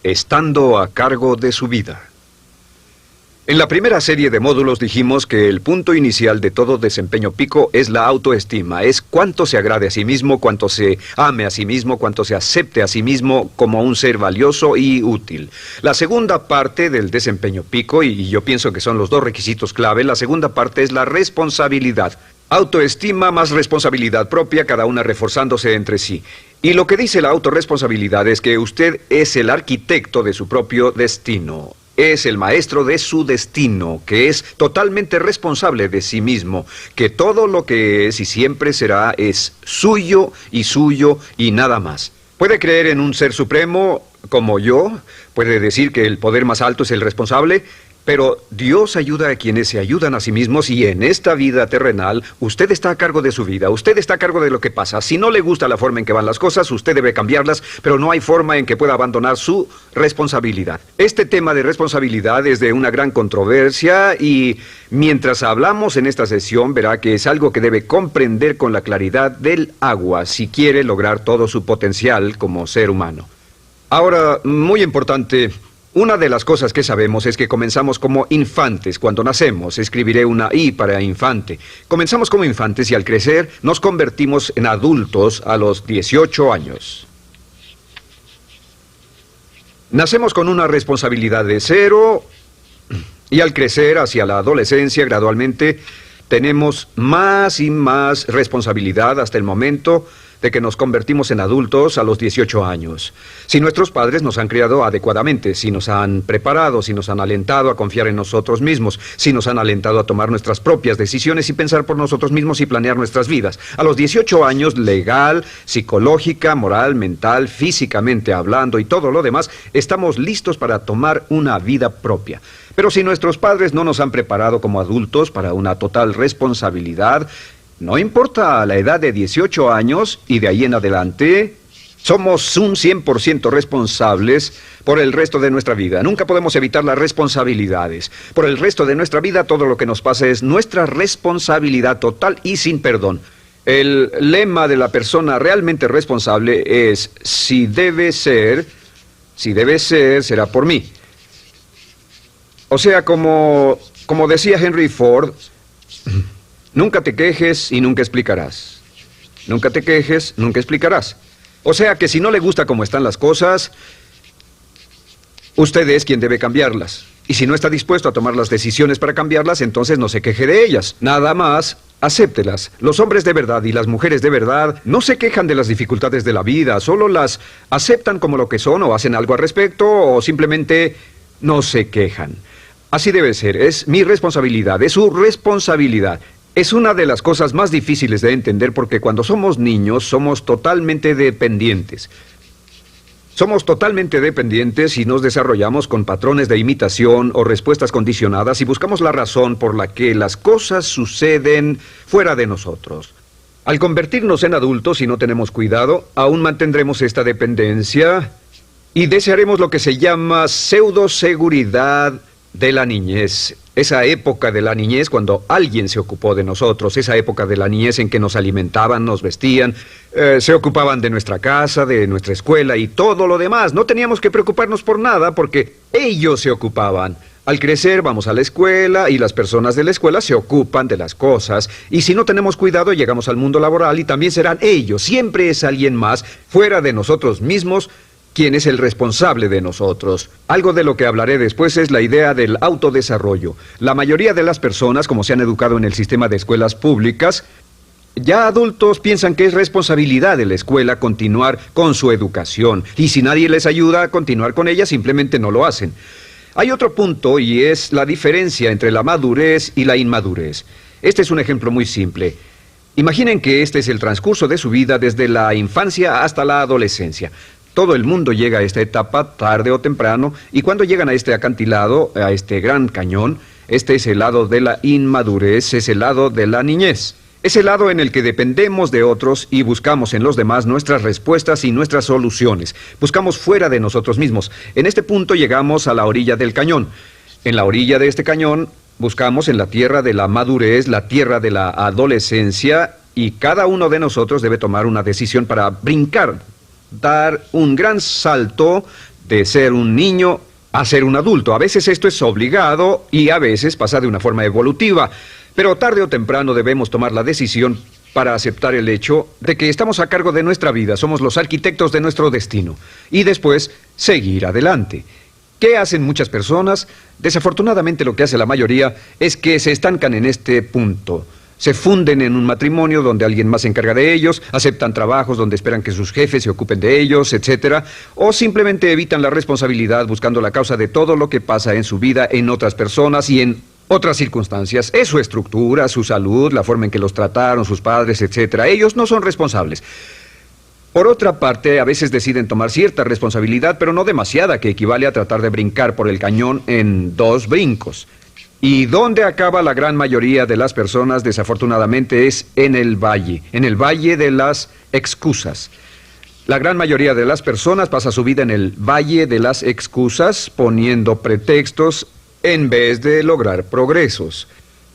estando a cargo de su vida. En la primera serie de módulos dijimos que el punto inicial de todo desempeño pico es la autoestima, es cuánto se agrade a sí mismo, cuánto se ame a sí mismo, cuánto se acepte a sí mismo como un ser valioso y útil. La segunda parte del desempeño pico, y yo pienso que son los dos requisitos clave, la segunda parte es la responsabilidad. Autoestima más responsabilidad propia, cada una reforzándose entre sí. Y lo que dice la autorresponsabilidad es que usted es el arquitecto de su propio destino. Es el maestro de su destino, que es totalmente responsable de sí mismo, que todo lo que es y siempre será es suyo y nada más. Puede creer en un ser supremo como yo, puede decir que el poder más alto es el responsable, pero Dios ayuda a quienes se ayudan a sí mismos y en esta vida terrenal usted está a cargo de su vida, usted está a cargo de lo que pasa. Si no le gusta la forma en que van las cosas, usted debe cambiarlas, pero no hay forma en que pueda abandonar su responsabilidad. Este tema de responsabilidad es de una gran controversia y mientras hablamos en esta sesión verá que es algo que debe comprender con la claridad del agua si quiere lograr todo su potencial como ser humano. Ahora, muy importante, una de las cosas que sabemos es que comenzamos como infantes cuando nacemos. Escribiré una I para infante. Comenzamos como infantes y al crecer nos convertimos en adultos a los 18 años. Nacemos con una responsabilidad de 0 y al crecer hacia la adolescencia gradualmente tenemos más y más responsabilidad hasta el momento de que nos convertimos en adultos a los 18 años. Si nuestros padres nos han criado adecuadamente, si nos han preparado, si nos han alentado a confiar en nosotros mismos, si nos han alentado a tomar nuestras propias decisiones y pensar por nosotros mismos y planear nuestras vidas. A los 18 años, legal, psicológica, moral, mental, físicamente hablando y todo lo demás, estamos listos para tomar una vida propia. Pero si nuestros padres no nos han preparado como adultos para una total responsabilidad, no importa la edad de 18 años y de ahí en adelante, somos un 100% responsables por el resto de nuestra vida. Nunca podemos evitar las responsabilidades. Por el resto de nuestra vida, todo lo que nos pasa es nuestra responsabilidad total y sin perdón. El lema de la persona realmente responsable es, si debe ser, será por mí. O sea, como decía Henry Ford, nunca te quejes y nunca explicarás. Nunca te quejes, nunca explicarás. O sea que si no le gusta cómo están las cosas, usted es quien debe cambiarlas. Y si no está dispuesto a tomar las decisiones para cambiarlas, entonces no se queje de ellas. Nada más, acéptelas. Los hombres de verdad y las mujeres de verdad no se quejan de las dificultades de la vida, solo las aceptan como lo que son o hacen algo al respecto o simplemente no se quejan. Así debe ser, es mi responsabilidad, es su responsabilidad. Es una de las cosas más difíciles de entender porque cuando somos niños somos totalmente dependientes. Somos totalmente dependientes y nos desarrollamos con patrones de imitación o respuestas condicionadas y buscamos la razón por la que las cosas suceden fuera de nosotros. Al convertirnos en adultos, si no tenemos cuidado, aún mantendremos esta dependencia y desearemos lo que se llama pseudoseguridad de la niñez. Esa época de la niñez cuando alguien se ocupó de nosotros, esa época de la niñez en que nos alimentaban, nos vestían, se ocupaban de nuestra casa, de nuestra escuela y todo lo demás. No teníamos que preocuparnos por nada porque ellos se ocupaban. Al crecer vamos a la escuela y las personas de la escuela se ocupan de las cosas y si no tenemos cuidado llegamos al mundo laboral y también serán ellos. Siempre es alguien más fuera de nosotros mismos quien es el responsable de nosotros. Algo de lo que hablaré después es la idea del autodesarrollo. La mayoría de las personas, como se han educado en el sistema de escuelas públicas, ya adultos piensan que es responsabilidad de la escuela continuar con su educación. Y si nadie les ayuda a continuar con ella, simplemente no lo hacen. Hay otro punto y es la diferencia entre la madurez y la inmadurez. Este es un ejemplo muy simple. Imaginen que este es el transcurso de su vida desde la infancia hasta la adolescencia. Todo el mundo llega a esta etapa tarde o temprano y cuando llegan a este acantilado, a este gran cañón, este es el lado de la inmadurez, es el lado de la niñez. Es el lado en el que dependemos de otros y buscamos en los demás nuestras respuestas y nuestras soluciones. Buscamos fuera de nosotros mismos. En este punto llegamos a la orilla del cañón. En la orilla de este cañón buscamos en la tierra de la madurez, la tierra de la adolescencia y cada uno de nosotros debe tomar una decisión para brincar, dar un gran salto de ser un niño a ser un adulto. A veces esto es obligado y a veces pasa de una forma evolutiva, pero tarde o temprano debemos tomar la decisión para aceptar el hecho de que estamos a cargo de nuestra vida, somos los arquitectos de nuestro destino, y después seguir adelante. ¿Qué hacen muchas personas? Desafortunadamente lo que hace la mayoría es que se estancan en este punto. Se funden en un matrimonio donde alguien más se encarga de ellos, aceptan trabajos donde esperan que sus jefes se ocupen de ellos, etc. O simplemente evitan la responsabilidad buscando la causa de todo lo que pasa en su vida, en otras personas y en otras circunstancias. Es su estructura, su salud, la forma en que los trataron sus padres, etc. Ellos no son responsables. Por otra parte, a veces deciden tomar cierta responsabilidad, pero no demasiada, que equivale a tratar de brincar por el cañón en 2 brincos. ¿Y dónde acaba la gran mayoría de las personas? Desafortunadamente es en el valle de las excusas. La gran mayoría de las personas pasa su vida en el valle de las excusas, poniendo pretextos en vez de lograr progresos.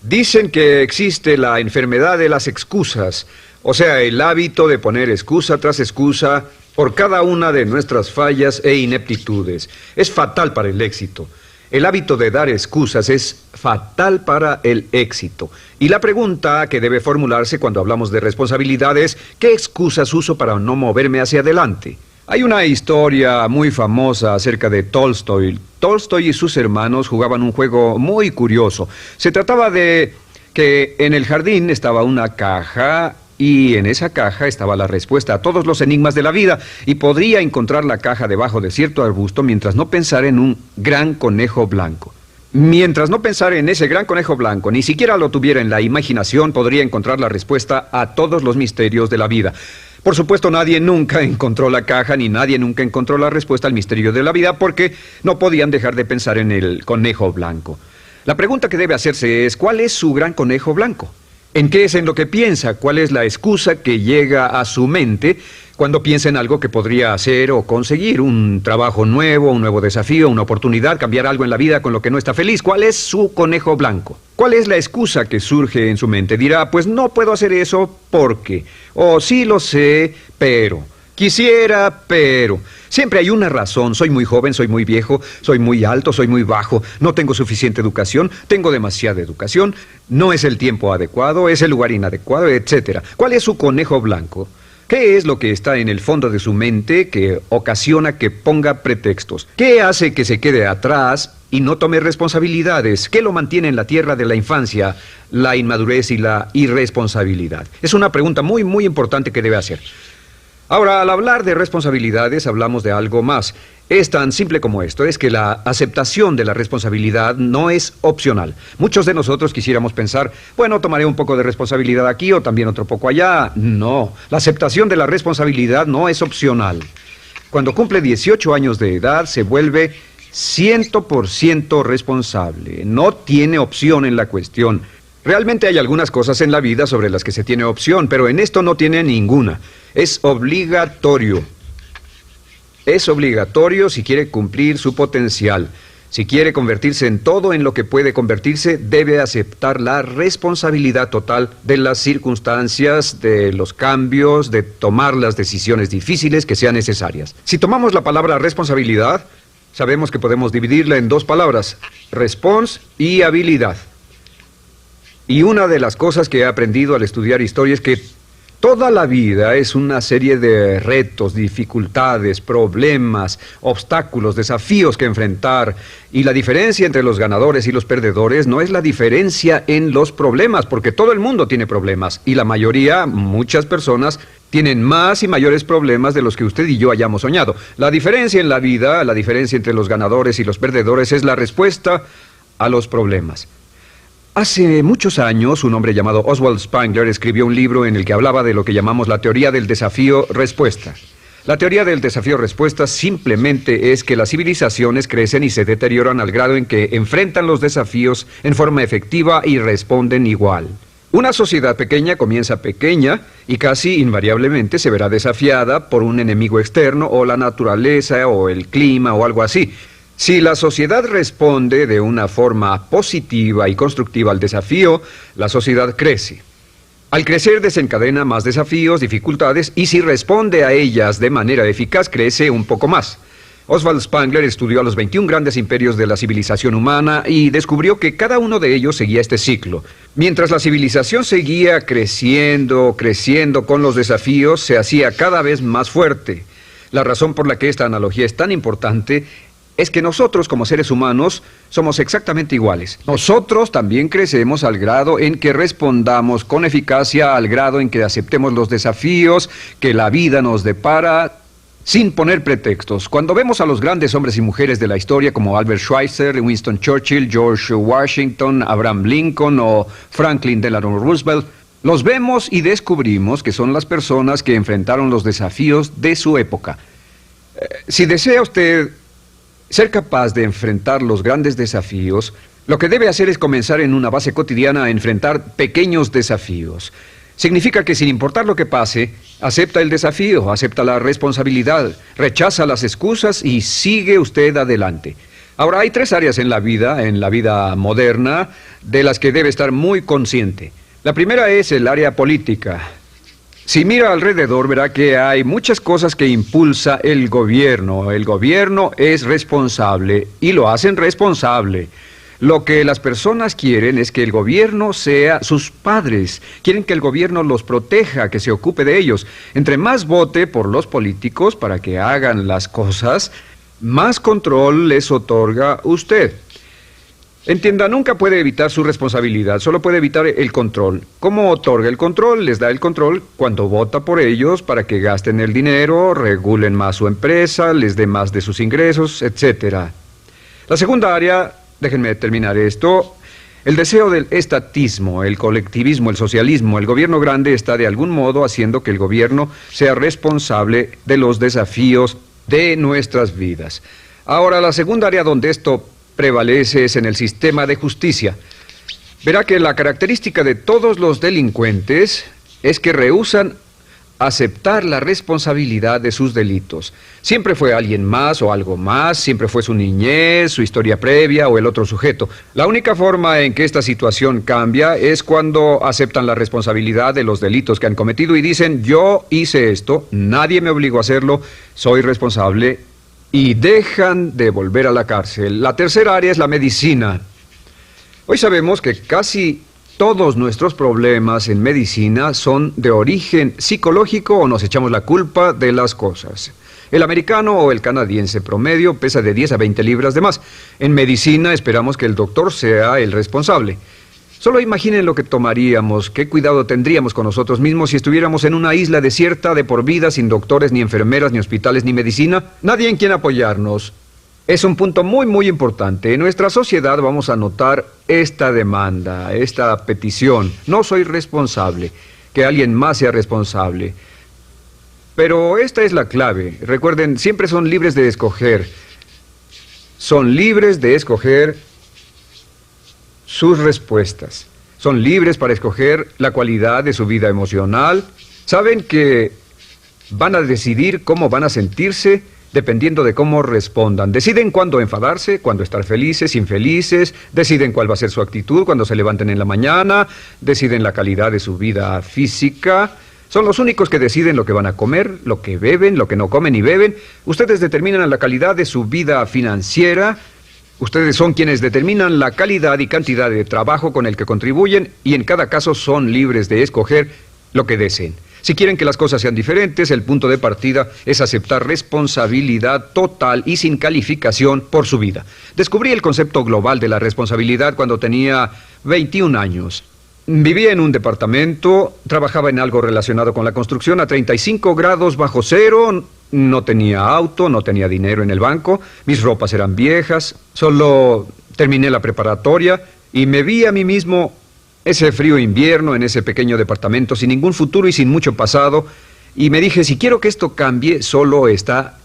Dicen que existe la enfermedad de las excusas, o sea, el hábito de poner excusa tras excusa por cada una de nuestras fallas e ineptitudes. Es fatal para el éxito. El hábito de dar excusas es fatal para el éxito. Y la pregunta que debe formularse cuando hablamos de responsabilidad es, ¿qué excusas uso para no moverme hacia adelante? Hay una historia muy famosa acerca de Tolstoy. Tolstoy y sus hermanos jugaban un juego muy curioso. Se trataba de que en el jardín estaba una caja y en esa caja estaba la respuesta a todos los enigmas de la vida, y podría encontrar la caja debajo de cierto arbusto mientras no pensara en un gran conejo blanco. Mientras no pensara en ese gran conejo blanco, ni siquiera lo tuviera en la imaginación, podría encontrar la respuesta a todos los misterios de la vida. Por supuesto, nadie nunca encontró la caja, ni nadie nunca encontró la respuesta al misterio de la vida, porque no podían dejar de pensar en el conejo blanco. La pregunta que debe hacerse es, ¿cuál es su gran conejo blanco? ¿En qué es en lo que piensa? ¿Cuál es la excusa que llega a su mente cuando piensa en algo que podría hacer o conseguir? Un trabajo nuevo, un nuevo desafío, una oportunidad, cambiar algo en la vida con lo que no está feliz. ¿Cuál es su conejo blanco? ¿Cuál es la excusa que surge en su mente? Dirá, pues no puedo hacer eso porque, o sí lo sé, pero, quisiera, pero. Siempre hay una razón. Soy muy joven, soy muy viejo, soy muy alto, soy muy bajo, no tengo suficiente educación, tengo demasiada educación, no es el tiempo adecuado, es el lugar inadecuado, etc. ¿Cuál es su conejo blanco? ¿Qué es lo que está en el fondo de su mente que ocasiona que ponga pretextos? ¿Qué hace que se quede atrás y no tome responsabilidades? ¿Qué lo mantiene en la tierra de la infancia, la inmadurez y la irresponsabilidad? Es una pregunta muy, muy importante que debe hacer. Ahora, al hablar de responsabilidades, hablamos de algo más. Es tan simple como esto, es que la aceptación de la responsabilidad no es opcional. Muchos de nosotros quisiéramos pensar, bueno, tomaré un poco de responsabilidad aquí o también otro poco allá. No, la aceptación de la responsabilidad no es opcional. Cuando cumple 18 años de edad, se vuelve 100% responsable. No tiene opción en la cuestión. Realmente hay algunas cosas en la vida sobre las que se tiene opción, pero en esto no tiene ninguna. Es obligatorio. Es obligatorio si quiere cumplir su potencial. Si quiere convertirse en todo en lo que puede convertirse, debe aceptar la responsabilidad total de las circunstancias, de los cambios, de tomar las decisiones difíciles que sean necesarias. Si tomamos la palabra responsabilidad, sabemos que podemos dividirla en 2 palabras, respons y habilidad. Y una de las cosas que he aprendido al estudiar historia es que toda la vida es una serie de retos, dificultades, problemas, obstáculos, desafíos que enfrentar. Y la diferencia entre los ganadores y los perdedores no es la diferencia en los problemas, porque todo el mundo tiene problemas. Y la mayoría, muchas personas, tienen más y mayores problemas de los que usted y yo hayamos soñado. La diferencia en la vida, la diferencia entre los ganadores y los perdedores es la respuesta a los problemas. Hace muchos años, un hombre llamado Oswald Spengler escribió un libro en el que hablaba de lo que llamamos la teoría del desafío-respuesta. La teoría del desafío-respuesta simplemente es que las civilizaciones crecen y se deterioran al grado en que enfrentan los desafíos en forma efectiva y responden igual. Una sociedad pequeña comienza pequeña y casi invariablemente se verá desafiada por un enemigo externo o la naturaleza o el clima o algo así. Si la sociedad responde de una forma positiva y constructiva al desafío, la sociedad crece. Al crecer desencadena más desafíos, dificultades, y si responde a ellas de manera eficaz, crece un poco más. Oswald Spengler estudió a los 21 grandes imperios de la civilización humana y descubrió que cada uno de ellos seguía este ciclo. Mientras la civilización seguía creciendo con los desafíos, se hacía cada vez más fuerte. La razón por la que esta analogía es tan importante es que nosotros, como seres humanos, somos exactamente iguales. Nosotros también crecemos al grado en que respondamos con eficacia, al grado en que aceptemos los desafíos que la vida nos depara, sin poner pretextos. Cuando vemos a los grandes hombres y mujeres de la historia como Albert Schweitzer, Winston Churchill, George Washington, Abraham Lincoln o Franklin Delano Roosevelt, los vemos y descubrimos que son las personas que enfrentaron los desafíos de su época. Si desea usted ser capaz de enfrentar los grandes desafíos, lo que debe hacer es comenzar en una base cotidiana a enfrentar pequeños desafíos. Significa que sin importar lo que pase, acepta el desafío, acepta la responsabilidad, rechaza las excusas y sigue usted adelante. Ahora, hay 3 áreas en la vida moderna, de las que debe estar muy consciente. La primera es el área política. Si mira alrededor, verá que hay muchas cosas que impulsa el gobierno. El gobierno es responsable y lo hacen responsable. Lo que las personas quieren es que el gobierno sea sus padres. Quieren que el gobierno los proteja, que se ocupe de ellos. Entre más vote por los políticos para que hagan las cosas, más control les otorga usted. Entienda, nunca puede evitar su responsabilidad, solo puede evitar el control. ¿Cómo otorga el control? Les da el control cuando vota por ellos para que gasten el dinero, regulen más su empresa, les dé más de sus ingresos, etc. La segunda área, déjenme terminar esto, el deseo del estatismo, el colectivismo, el socialismo. El gobierno grande está de algún modo haciendo que el gobierno sea responsable de los desafíos de nuestras vidas. Ahora, la segunda área donde esto prevalece es en el sistema de justicia. Verá que la característica de todos los delincuentes es que rehúsan aceptar la responsabilidad de sus delitos. Siempre fue alguien más o algo más, siempre fue su niñez, su historia previa o el otro sujeto. La única forma en que esta situación cambia es cuando aceptan la responsabilidad de los delitos que han cometido y dicen: yo hice esto, nadie me obligó a hacerlo, soy responsable, y dejan de volver a la cárcel. La tercera área es la medicina. Hoy sabemos que casi todos nuestros problemas en medicina son de origen psicológico o nos echamos la culpa de las cosas. El americano o el canadiense promedio pesa de 10 a 20 libras de más. En medicina esperamos que el doctor sea el responsable. Solo imaginen lo que tomaríamos, qué cuidado tendríamos con nosotros mismos si estuviéramos en una isla desierta de por vida, sin doctores, ni enfermeras, ni hospitales, ni medicina. Nadie en quien apoyarnos. Es un punto muy importante. En nuestra sociedad vamos a notar esta demanda, esta petición. No soy responsable, que alguien más sea responsable. Pero esta es la clave. Recuerden, siempre son libres de escoger. Son libres de escoger sus respuestas. Son libres para escoger la cualidad de su vida emocional. Saben que van a decidir cómo van a sentirse dependiendo de cómo respondan. Deciden cuándo enfadarse, cuándo estar felices, infelices, deciden cuál va a ser su actitud cuando se levanten en la mañana, deciden la calidad de su vida física. Son los únicos que deciden lo que van a comer, lo que beben, lo que no comen y beben. Ustedes determinan la calidad de su vida financiera. Ustedes son quienes determinan la calidad y cantidad de trabajo con el que contribuyen y en cada caso son libres de escoger lo que deseen. Si quieren que las cosas sean diferentes, el punto de partida es aceptar responsabilidad total y sin calificación por su vida. Descubrí el concepto global de la responsabilidad cuando tenía 21 años. Vivía en un departamento, trabajaba en algo relacionado con la construcción a 35 grados bajo cero, no tenía auto, no tenía dinero en el banco, mis ropas eran viejas, solo terminé la preparatoria y me vi a mí mismo ese frío invierno en ese pequeño departamento sin ningún futuro y sin mucho pasado, y me dije, si quiero que esto cambie, solo está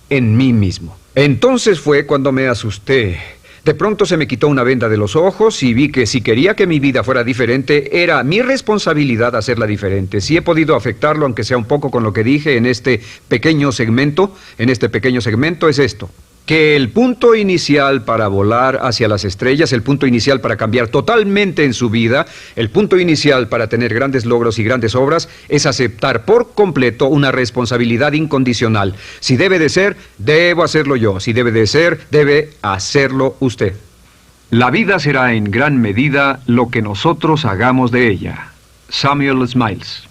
en mí mismo. Entonces fue cuando me asusté. De pronto se me quitó una venda de los ojos y vi que si quería que mi vida fuera diferente, era mi responsabilidad hacerla diferente. Si he podido afectarlo, aunque sea un poco con lo que dije en este pequeño segmento, es esto. que el punto inicial para volar hacia las estrellas, el punto inicial para cambiar totalmente en su vida, el punto inicial para tener grandes logros y grandes obras, es aceptar por completo una responsabilidad incondicional. Si debe de ser, debo hacerlo yo. Si debe de ser, debe hacerlo usted. La vida será en gran medida lo que nosotros hagamos de ella. Samuel Smiles.